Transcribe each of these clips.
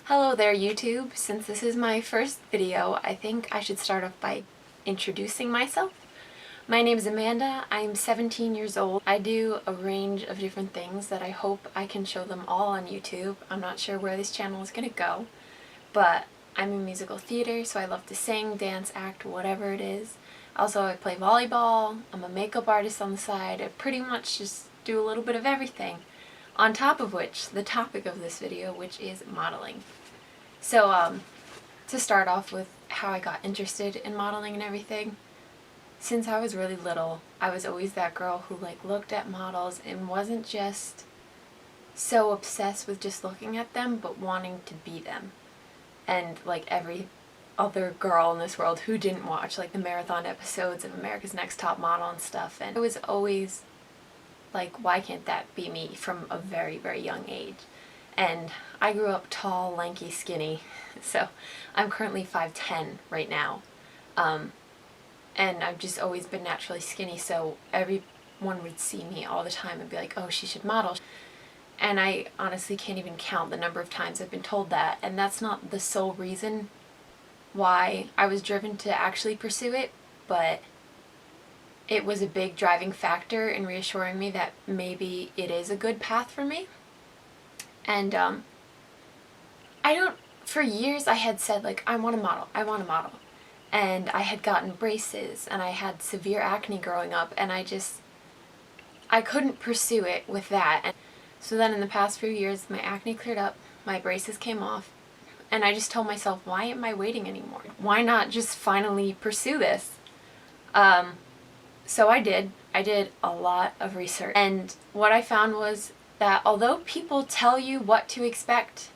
Hello there YouTube. Since this is my first video, I think I should start off by introducing myself. My name is Amanda. I'm 17 years old. I do a range of different things that I hope I can show them all on YouTube. I'm not sure where this channel is going to go, but I'm in musical theater, so I love to sing, dance, act, whatever it is. Also, I play volleyball. I'm a makeup artist on the side. I pretty much just do a little bit of everything. On top of which, the topic of this video, which is modeling. So, to start off with how I got interested in modeling and everything, since I was really little, I was always that girl who looked at models and wasn't just so obsessed with just looking at them, but wanting to be them. And every other girl in this world who didn't watch the marathon episodes of America's Next Top Model and stuff, and I was always why can't that be me from a very, very young age? And I grew up tall, lanky, skinny, so I'm currently 5'10" right now. And I've just always been naturally skinny, so everyone would see me all the time and be like, oh, she should model. And I honestly can't even count the number of times I've been told that, and that's not the sole reason why I was driven to actually pursue it, but it was a big driving factor in reassuring me that maybe it is a good path for me. And for years I had said I want to model. And I had gotten braces and I had severe acne growing up, and I couldn't pursue it with that. And so then in the past few years my acne cleared up, my braces came off, and I just told myself, why am I waiting anymore? Why not just finally pursue this? So I did a lot of research, and what I found was that although people tell you what to expect,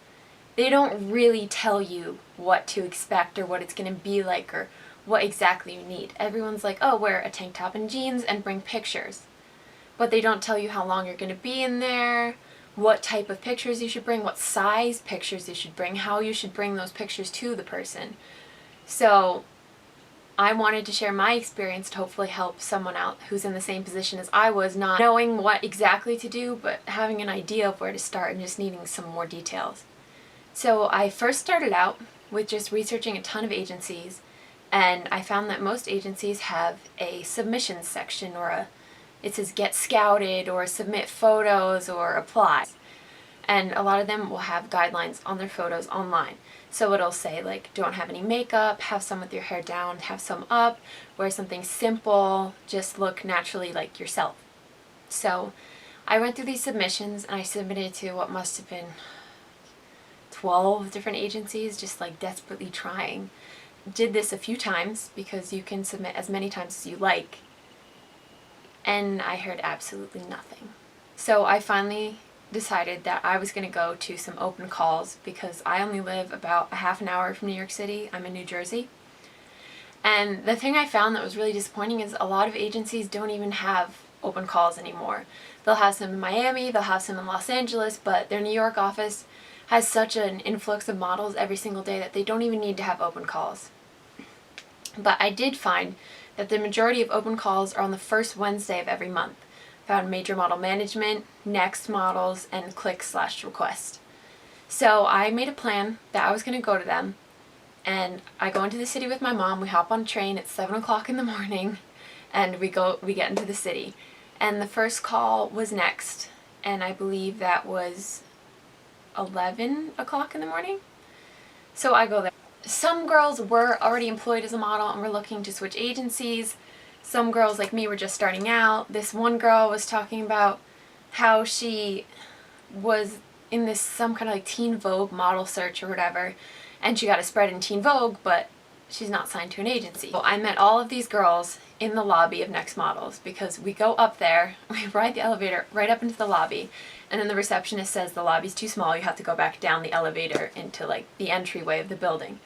they don't really tell you what to expect or what it's going to be like or what exactly you need. Everyone's like, oh, wear a tank top and jeans and bring pictures. But they don't tell you how long you're going to be in there, what type of pictures you should bring, what size pictures you should bring, how you should bring those pictures to the person. So I wanted to share my experience to hopefully help someone out who's in the same position as I was, not knowing what exactly to do, but having an idea of where to start and just needing some more details. So I first started out with just researching a ton of agencies, and I found that most agencies have a submissions section, or it says get scouted or submit photos or apply. And a lot of them will have guidelines on their photos online. So it'll say don't have any makeup, have some with your hair down, have some up, wear something simple, just look naturally like yourself. So I went through these submissions and I submitted to what must have been 12 different agencies, just desperately trying. Did this a few times because you can submit as many times as you like, and I heard absolutely nothing. So I finally decided that I was going to go to some open calls because I only live about a half an hour from New York City. I'm in New Jersey. And the thing I found that was really disappointing is a lot of agencies don't even have open calls anymore. They'll have some in Miami, they'll have some in Los Angeles, but their New York office has such an influx of models every single day that they don't even need to have open calls. But I did find that the majority of open calls are on the first Wednesday of every month. Found Major Model Management, Next Models, and Click/Request. So I made a plan that I was going to go to them, and I go into the city with my mom. We hop on a train at 7 o'clock in the morning, and we get into the city. And the first call was Next, and I believe that was 11 o'clock in the morning. So I go there. Some girls were already employed as a model and were looking to switch agencies. Some girls like me were just starting out. This one girl was talking about how she was in this some kind of Teen Vogue model search or whatever, and she got a spread in Teen Vogue, but she's not signed to an agency. So I met all of these girls in the lobby of Next Models, because we go up there, we ride the elevator right up into the lobby, and then the receptionist says the lobby's too small, you have to go back down the elevator into the entryway of the building.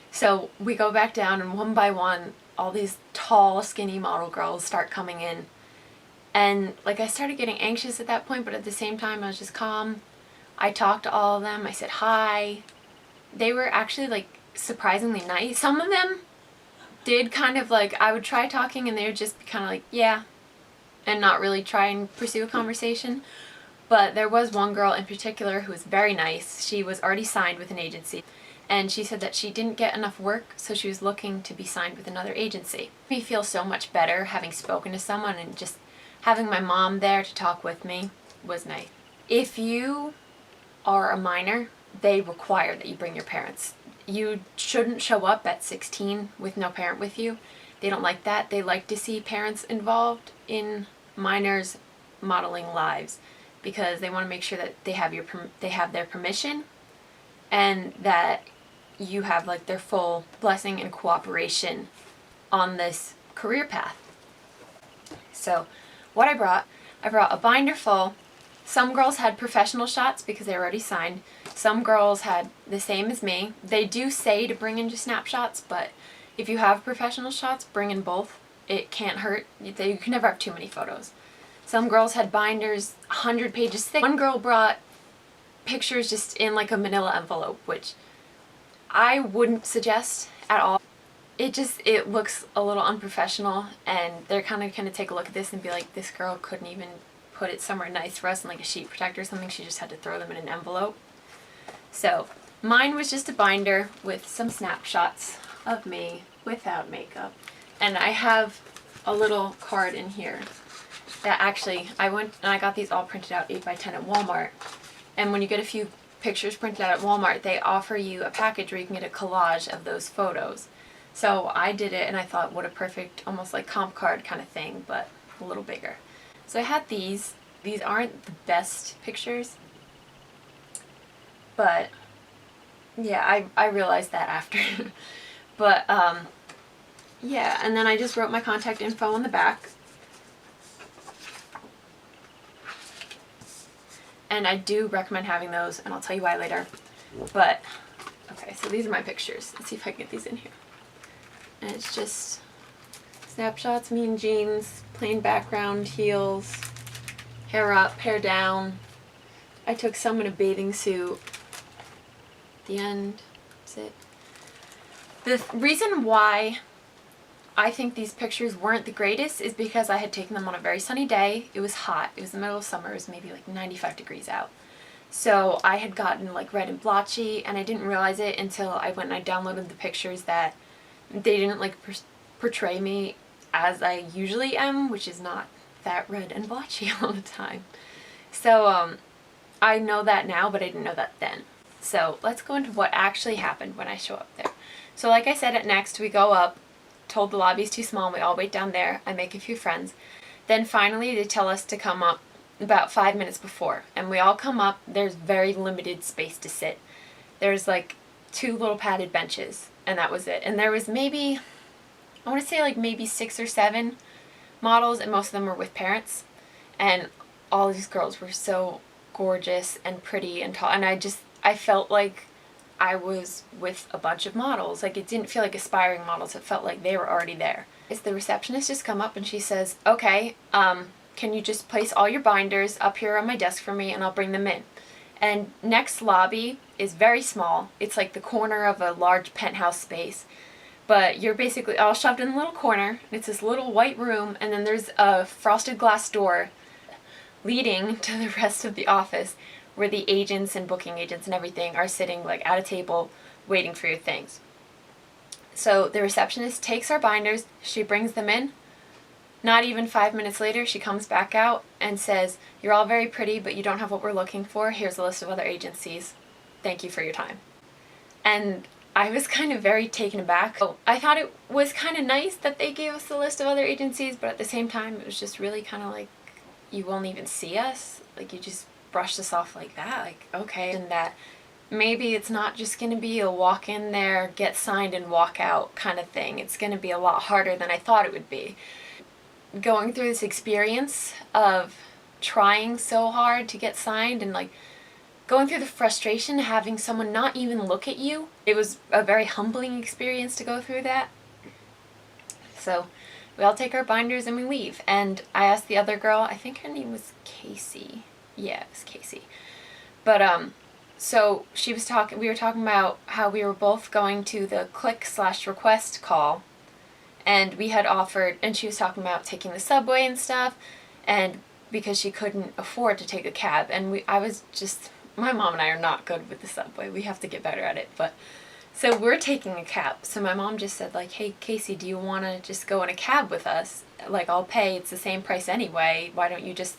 So we go back down, and one by one all these tall, skinny model girls start coming in. And I started getting anxious at that point, but at the same time I was just calm. I talked to all of them. I said hi. They were actually surprisingly nice. Some of them did kind of I would try talking and they would just be kind of yeah, and not really try and pursue a conversation. But there was one girl in particular who was very nice. She was already signed with an agency, and she said that she didn't get enough work, so she was looking to be signed with another agency. It made me feel so much better having spoken to someone, and just having my mom there to talk with me was nice. If you are a minor, they require that you bring your parents. You shouldn't show up at 16 with no parent with you. They don't like that. They like to see parents involved in minors' modeling lives, because they want to make sure that they have their permission, and that you have like their full blessing and cooperation on this career path. So what I brought a binder full. Some girls had professional shots because they were already signed. Some girls had the same as me. They do say to bring in just snapshots, but if you have professional shots, bring in both. It can't hurt. You can never have too many photos. Some girls had binders 100 pages thick. One girl brought pictures just in like a manila envelope, which I wouldn't suggest at all. It looks a little unprofessional, and they're kind of gonna take a look at this and be like, this girl couldn't even put it somewhere nice for us in like a sheet protector or something. She just had to throw them in an envelope. So mine was just a binder with some snapshots of me without makeup. And I have a little card in here that actually, I went and I got these all printed out 8x10 at Walmart. And when you get a few pictures printed out at Walmart, they offer you a package where you can get a collage of those photos. So I did it, and I thought, what a perfect, almost like comp card kind of thing, but a little bigger. So I had these. These aren't the best pictures, but yeah, I realized that after. But yeah, and then I just wrote my contact info on the back. And I do recommend having those, and I'll tell you why later. But, okay, so these are my pictures. Let's see if I can get these in here. And it's just snapshots, me in jeans, plain background, heels, hair up, hair down. I took some in a bathing suit. The end. That's it. The reason why I think these pictures weren't the greatest is because I had taken them on a very sunny day. It was hot. It was the middle of summer. It was maybe like 95 degrees out. So I had gotten like red and blotchy, and I didn't realize it until I went and I downloaded the pictures that they didn't like portray me as I usually am, which is not that red and blotchy all the time. So I know that now, but I didn't know that then. So let's go into what actually happened when I show up there. So like I said, at Next we go up, told the lobby's too small, and we all wait down there. I make a few friends. Then finally they tell us to come up about 5 minutes before, and we all come up. There's very limited space to sit. There's like 2 little padded benches, and that was it. And there was maybe, I want to say like maybe 6 or 7 models, and most of them were with parents. And all these girls were so gorgeous and pretty and tall, and I felt like I was with a bunch of models. Like, it didn't feel like aspiring models. It felt like they were already there. The receptionist just come up and she says, okay, can you just place all your binders up here on my desk for me, and I'll bring them in. And Next lobby is very small. It's like the corner of a large penthouse space. But you're basically all shoved in a little corner. It's this little white room, and then there's a frosted glass door leading to the rest of the office, where the agents and booking agents and everything are sitting like at a table waiting for your things. So the receptionist takes our binders, she brings them in. Not even 5 minutes later, she comes back out and says, you're all very pretty, but you don't have what we're looking for. Here's a list of other agencies. Thank you for your time. And I was kind of very taken aback. I thought it was kind of nice that they gave us the list of other agencies, but at the same time, it was just really kind of like, you won't even see us. Like, you just brush this off like that. Like, okay. And that maybe it's not just going to be a walk in there, get signed, and walk out kind of thing. It's going to be a lot harder than I thought it would be. Going through this experience of trying so hard to get signed, and like going through the frustration of having someone not even look at you, it was a very humbling experience to go through that. So we all take our binders and we leave. And I asked the other girl, I think her name was Casey. Yeah, it was Casey. But so we were talking about how we were both going to the click/request call, and we had offered, and she was talking about taking the subway and stuff, and because she couldn't afford to take a cab. And my mom and I are not good with the subway. We have to get better at it. But so we're taking a cab. So my mom just said, like, hey, Casey, do you want to just go in a cab with us? Like, I'll pay. It's the same price anyway. Why don't you just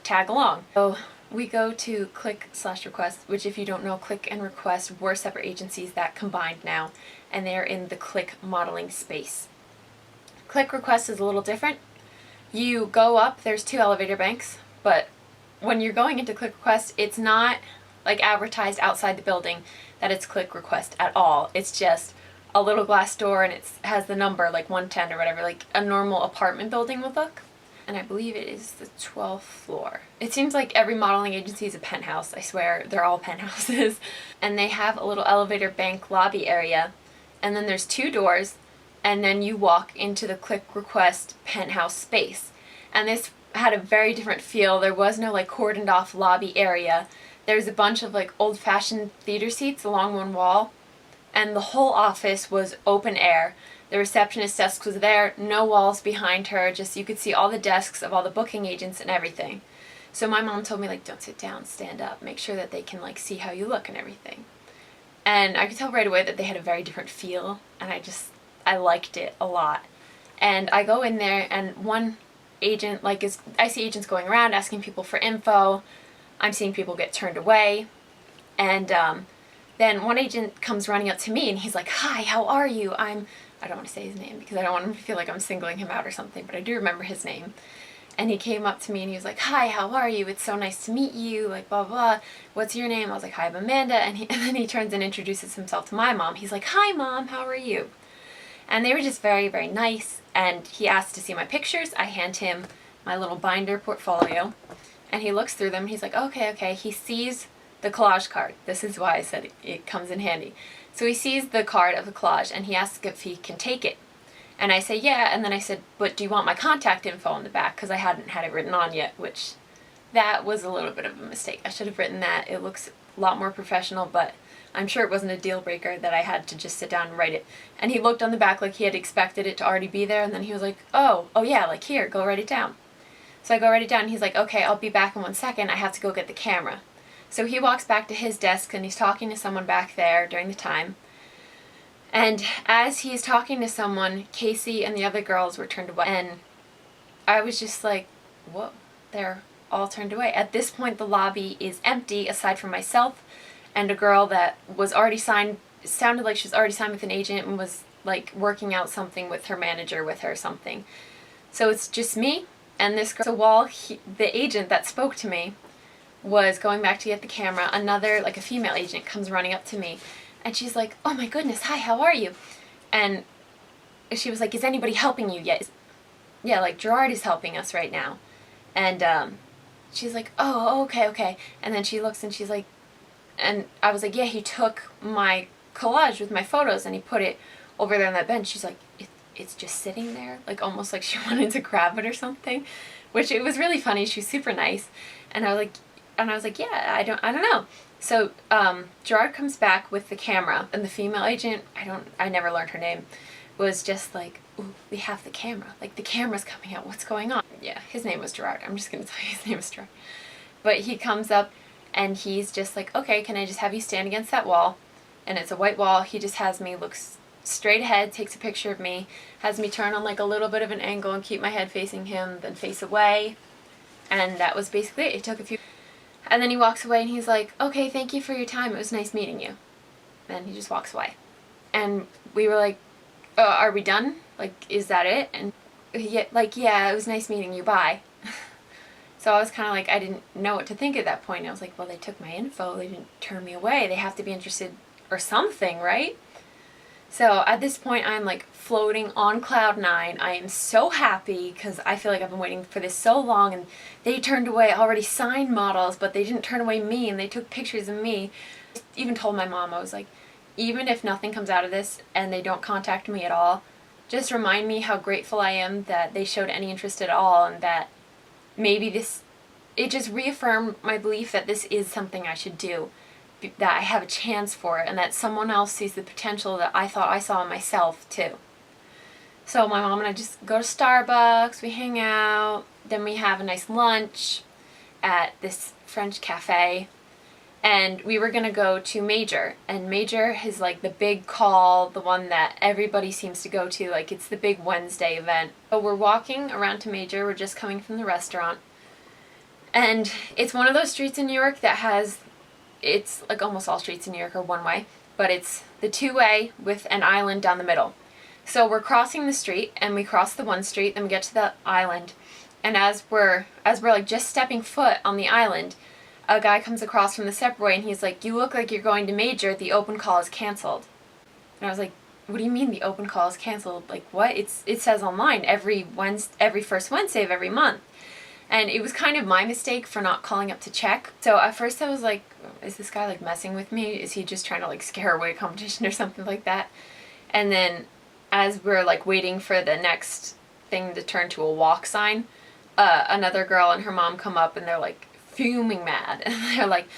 tag along? So we go to Click/Request, which, if you don't know, Click and Request were separate agencies that combined now, and they're in the Click modeling space. Click/Request is a little different. You go up, there's 2 elevator banks, but when you're going into Click/Request, it's not like advertised outside the building that it's Click/Request at all. It's just a little glass door, and it has the number, like 110 or whatever, like a normal apartment building would look. And I believe it is the 12th floor. It seems like every modeling agency is a penthouse. I swear, they're all penthouses. And they have a little elevator bank lobby area, and then there's 2 doors, and then you walk into the Click/Request penthouse space. And this had a very different feel. There was no like cordoned off lobby area. There's a bunch of like old-fashioned theater seats along one wall, and the whole office was open air. The receptionist desk was there, no walls behind her, just you could see all the desks of all the booking agents and everything. So my mom told me, like, don't sit down, stand up, make sure that they can like see how you look and everything. And I could tell right away that they had a very different feel, and I liked it a lot. And I go in there, and one agent, like, I see agents going around asking people for info. I'm seeing people get turned away. And then one agent comes running up to me, and he's like, hi, how are you? I don't want to say his name because I don't want him to feel like I'm singling him out or something, but I do remember his name. And he came up to me and he was like, hi, how are you? It's so nice to meet you, like, blah, blah. What's your name? I was like, hi, I'm Amanda. And then he turns and introduces himself to my mom. He's like, hi, Mom, how are you? And they were just very, very nice. And he asked to see my pictures. I hand him my little binder portfolio, and he looks through them. He's like, okay. He sees the collage card. This is why I said it comes in handy. So he sees the card of the collage, and he asks if he can take it. And I say, yeah, and then I said, but do you want my contact info on the back? Because I hadn't had it written on yet, which that was a little bit of a mistake. I should have written that. It looks a lot more professional, but I'm sure it wasn't a deal breaker that I had to just sit down and write it. And he looked on the back like he had expected it to already be there, and then he was like, oh yeah, like, here, go write it down. So I go write it down, and he's like, okay, I'll be back in 1 second. I have to go get the camera. So he walks back to his desk, and he's talking to someone back there during the time. And as he's talking to someone, Casey and the other girls were turned away. And I was just like, whoa, they're all turned away. At this point, the lobby is empty, aside from myself and a girl that was already signed, sounded like she was already signed with an agent and was like working out something with her manager with her or something. So it's just me and this girl. So while the agent that spoke to me was going back to get the camera, another, like a female agent, comes running up to me. And she's like, oh my goodness, hi, how are you? And she was like, is anybody helping you yet? Yeah, like, Gerard is helping us right now. And she's like, oh, okay. And then she looks and she's like, and I was like, yeah, he took my collage with my photos and he put it over there on that bench. She's like, it's just sitting there? Like, almost like she wanted to grab it or something. Which, it was really funny. She was super nice. And I was like, yeah, I don't know. So Gerard comes back with the camera, and the female agent, I never learned her name, was just like, ooh, we have the camera. Like, the camera's coming out. What's going on? Yeah, his name was Gerard. I'm just going to tell you his name was Gerard. But he comes up, and he's just like, okay, can I just have you stand against that wall? And it's a white wall. He just has me look straight ahead, takes a picture of me, has me turn on like a little bit of an angle and keep my head facing him, then face away. And that was basically it. It took a few... And then he walks away and he's like, okay, thank you for your time. It was nice meeting you. And he just walks away. And we were like, are we done? Like, is that it? And yeah, it was nice meeting you. Bye. So I was kind of like, I didn't know what to think at that point. I was like, well, they took my info. They didn't turn me away. They have to be interested or something, right? So at this point, I'm like floating on cloud 9. I am so happy because I feel like I've been waiting for this so long, and they turned away already signed models, but they didn't turn away me, and they took pictures of me. Even told my mom, I was like, even if nothing comes out of this and they don't contact me at all, just remind me how grateful I am that they showed any interest at all, and that maybe it just reaffirmed my belief that this is something I should do, that I have a chance for it, and that someone else sees the potential that I thought I saw in myself too. So my mom and I just go to Starbucks, we hang out, then we have a nice lunch at this French cafe. And we were going to go to Major. And Major is like the big call, the one that everybody seems to go to. Like, it's the big Wednesday event. So we're walking around to Major. We're just coming from the restaurant. And it's one of those streets in New York that has, it's like almost all streets in New York are one way. But it's the two-way with an island down the middle. So we're crossing the street, and we cross the one street, then we get to the island. And as we're like just stepping foot on the island, a guy comes across from the separate way and he's like, "You look like you're going to Major, the open call is canceled." And I was like, "What do you mean the open call is canceled? Like, what? It says online every first Wednesday of every month." And it was kind of my mistake for not calling up to check. So at first I was like, is this guy like messing with me? Is he just trying to like scare away competition or something like that? And then as we're like waiting for the next thing to turn to a walk sign, another girl and her mom come up and they're like fuming mad. And they're like,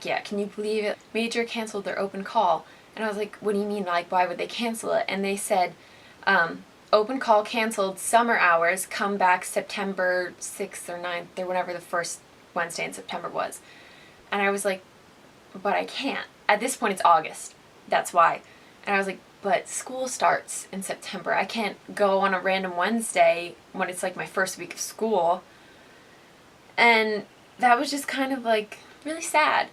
"Yeah, can you believe it? Major canceled their open call." And I was like, "What do you mean? Like, why would they cancel it?" And they said, open call canceled, summer hours, come back September 6th or 9th or whatever the first Wednesday in September was. And I was like, "But I can't." At this point it's August. That's why. And I was like, "But school starts in September. I can't go on a random Wednesday when it's like my first week of school." And that was just kind of like really sad.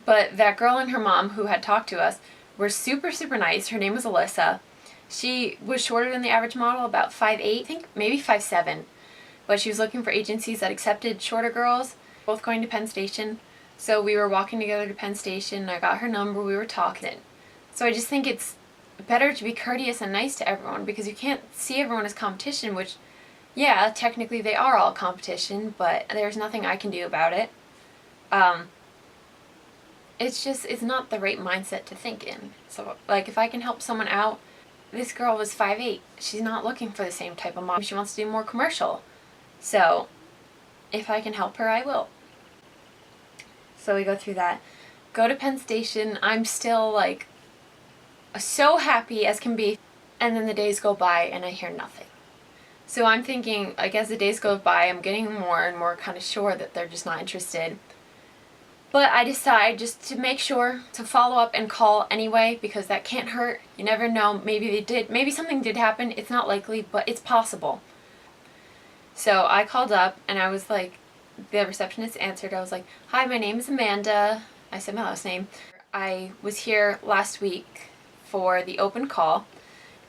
But that girl and her mom who had talked to us were super, super nice. Her name was Alyssa. She was shorter than the average model, about 5'8", I think, maybe 5'7". But she was looking for agencies that accepted shorter girls, both going to Penn Station. So we were walking together to Penn Station. I got her number. We were talking. So I just think it's better to be courteous and nice to everyone, because you can't see everyone as competition, which, yeah, technically they are all competition, but there's nothing I can do about it. It's not the right mindset to think in. So, like, if I can help someone out, this girl was 5'8". She's not looking for the same type of mom. She wants to do more commercial. So, if I can help her, I will. So we go through that. Go to Penn Station. I'm still, like, so happy as can be. And then the days go by and I hear nothing. So I'm thinking, like, as the days go by, I'm getting more and more kind of sure that they're just not interested. But I decide just to make sure to follow up and call anyway, because that can't hurt. You never know. Maybe they did. Maybe something did happen. It's not likely, but it's possible. So I called up and I was like, the receptionist answered. I was like, "Hi, my name is Amanda." I said my last name. "I was here last week for the open call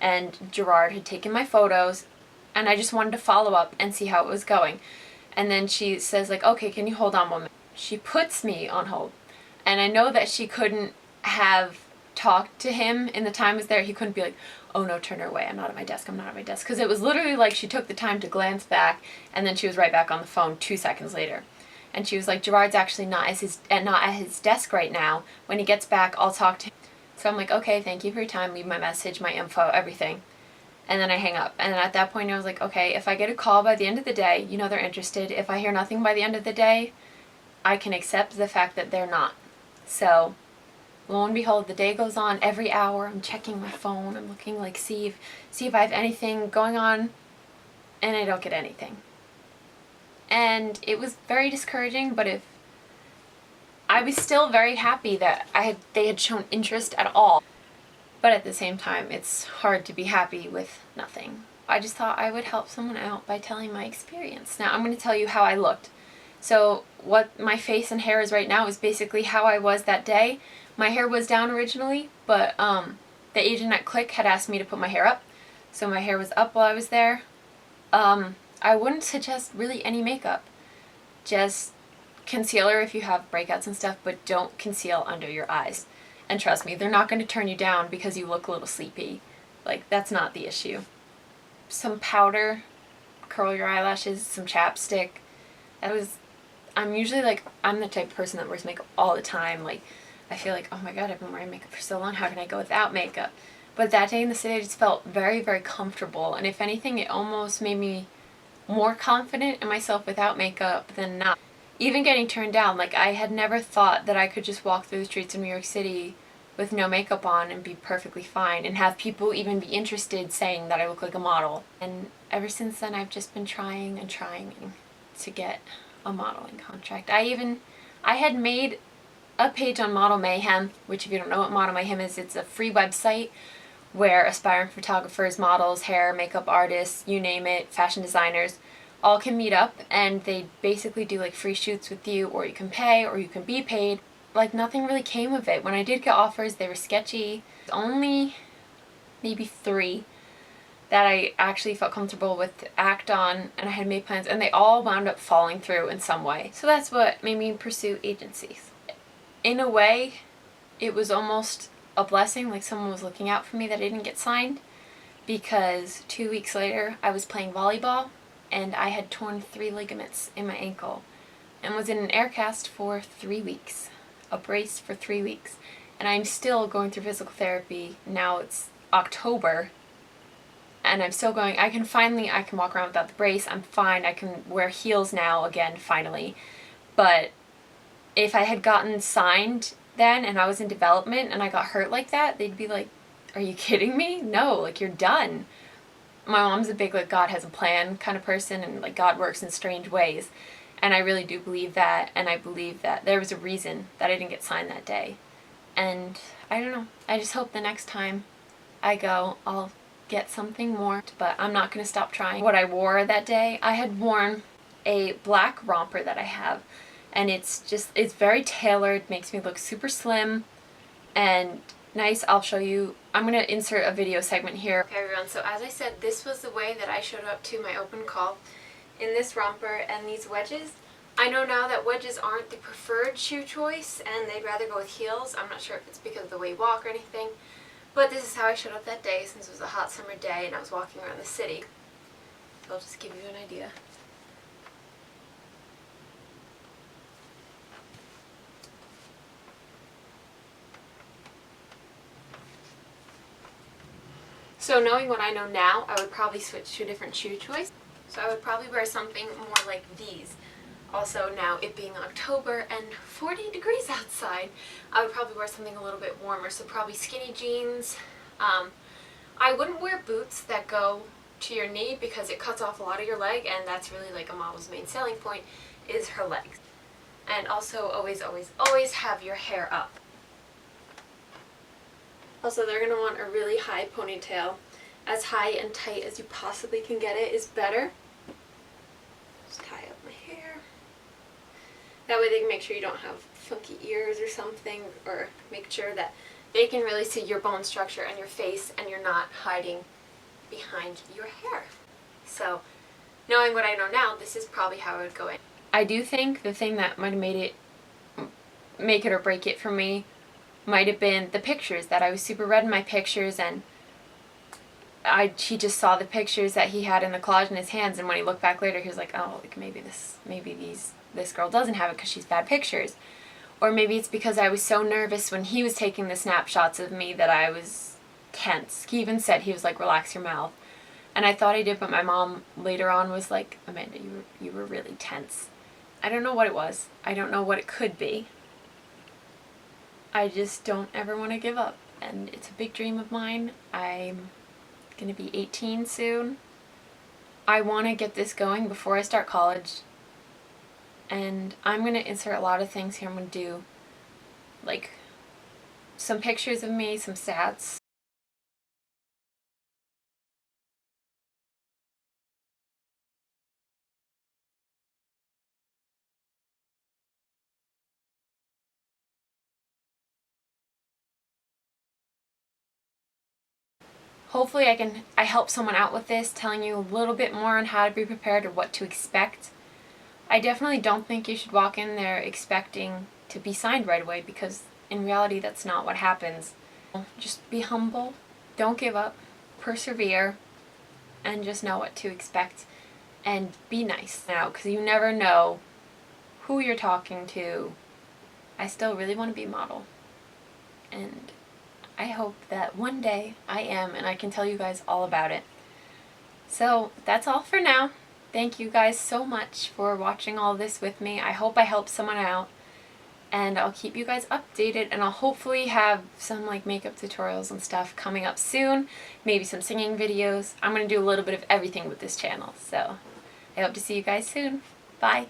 and Gerard had taken my photos and I just wanted to follow up and see how it was going." And then she says, like, "Okay, can you hold on 1 minute?" She puts me on hold. And I know that she couldn't have talked to him in the time I was there. He couldn't be like, "Oh no, turn her away. I'm not at my desk. I'm not at my desk." Because it was literally like she took the time to glance back and then she was right back on the phone 2 seconds later. And she was like, "Gerard's actually not at his desk right now. When he gets back, I'll talk to him." So I'm like, "Okay, thank you for your time. Leave my message, my info, everything." And then I hang up. And at that point I was like, okay, if I get a call by the end of the day, you know they're interested. If I hear nothing by the end of the day, I can accept the fact that they're not. So lo and behold, the day goes on. Every hour I'm checking my phone. I'm looking, like, see if I have anything going on, and I don't get anything. And it was very discouraging, but if I was still very happy that they had shown interest at all. But at the same time, it's hard to be happy with nothing. I just thought I would help someone out by telling my experience. Now I'm going to tell you how I looked. So what my face and hair is right now is basically how I was that day. My hair was down originally, but the agent at Click had asked me to put my hair up. So my hair was up while I was there. I wouldn't suggest really any makeup. Just concealer if you have breakouts and stuff, but don't conceal under your eyes. And trust me, they're not going to turn you down because you look a little sleepy. Like, that's not the issue. Some powder, curl your eyelashes, some chapstick. I'm usually like, I'm the type of person that wears makeup all the time. Like, I feel like, oh my god, I've been wearing makeup for so long, how can I go without makeup? But that day in the city, I just felt very, very comfortable. And if anything, it almost made me more confident in myself without makeup than not. Even getting turned down, like, I had never thought that I could just walk through the streets of New York City with no makeup on and be perfectly fine, and have people even be interested saying that I look like a model. And ever since then I've just been trying and trying to get a modeling contract. I had made a page on Model Mayhem, which if you don't know what Model Mayhem is, it's a free website where aspiring photographers, models, hair, makeup artists, you name it, fashion designers, all can meet up, and they basically do like free shoots with you, or you can pay, or you can be paid. Like, nothing really came of it. When I did get offers, they were sketchy. Only maybe 3 that I actually felt comfortable with to act on, and I had made plans, and they all wound up falling through in some way. So that's what made me pursue agencies. In a way, it was almost a blessing, like someone was looking out for me that I didn't get signed, because 2 weeks later I was playing volleyball and I had torn 3 ligaments in my ankle and was in an air cast for 3 weeks, a brace for 3 weeks, and I'm still going through physical therapy. Now it's October and I'm still going. I can walk around without the brace. I'm fine. I can wear heels now again, finally. But if I had gotten signed then and I was in development and I got hurt like that, they'd be like, are you kidding me? No, like, you're done. My mom's a big, like, God has a plan kind of person, and like God works in strange ways. And I really do believe that, and I believe that there was a reason that I didn't get signed that day. And I don't know. I just hope the next time I go, I'll get something more, but I'm not going to stop trying. What I wore that day, I had worn a black romper that I have, and it's very tailored, makes me look super slim and nice. I'll show you. I'm going to insert a video segment here. Okay, everyone, so as I said, this was the way that I showed up to my open call, in this romper and these wedges. I know now that wedges aren't the preferred shoe choice and they'd rather go with heels. I'm not sure if it's because of the way you walk or anything, but this is how I showed up that day, since it was a hot summer day and I was walking around the city. So I'll just give you an idea. So knowing what I know now, I would probably switch to a different shoe choice. So I would probably wear something more like these. Also, now it being October and 40 degrees outside, I would probably wear something a little bit warmer. So probably skinny jeans. I wouldn't wear boots that go to your knee because it cuts off a lot of your leg, and that's really like a model's main selling point, is her legs. And also always, always, always have your hair up. Also, they're going to want a really high ponytail. As high and tight as you possibly can get it is better. Just tie up my hair. That way they can make sure you don't have funky ears or something, or make sure that they can really see your bone structure and your face and you're not hiding behind your hair. So, knowing what I know now, this is probably how I would go in. I do think the thing that might have make it or break it for me might have been the pictures, that I was super red in my pictures, and he just saw the pictures that he had in the collage in his hands, and when he looked back later, he was like, oh, like maybe this girl doesn't have it because she's bad pictures. Or maybe it's because I was so nervous when he was taking the snapshots of me that I was tense. He even said, he was like, relax your mouth. And I thought I did, but my mom later on was like, Amanda, you were really tense. I don't know what it was. I don't know what it could be. I just don't ever want to give up, and it's a big dream of mine. I'm going to be 18 soon. I want to get this going before I start college, and I'm going to insert a lot of things here. I'm going to do like some pictures of me, some stats. Hopefully I help someone out with this, telling you a little bit more on how to be prepared or what to expect. I definitely don't think you should walk in there expecting to be signed right away, because in reality that's not what happens. Just be humble, don't give up, persevere, and just know what to expect, and be nice now, because you never know who you're talking to. I still really want to be a model, and I hope that one day I am, and I can tell you guys all about it. So that's all for now. Thank you guys so much for watching all this with me. I hope I helped someone out, and I'll keep you guys updated, and I'll hopefully have some like makeup tutorials and stuff coming up soon, maybe some singing videos. I'm going to do a little bit of everything with this channel, so I hope to see you guys soon. Bye!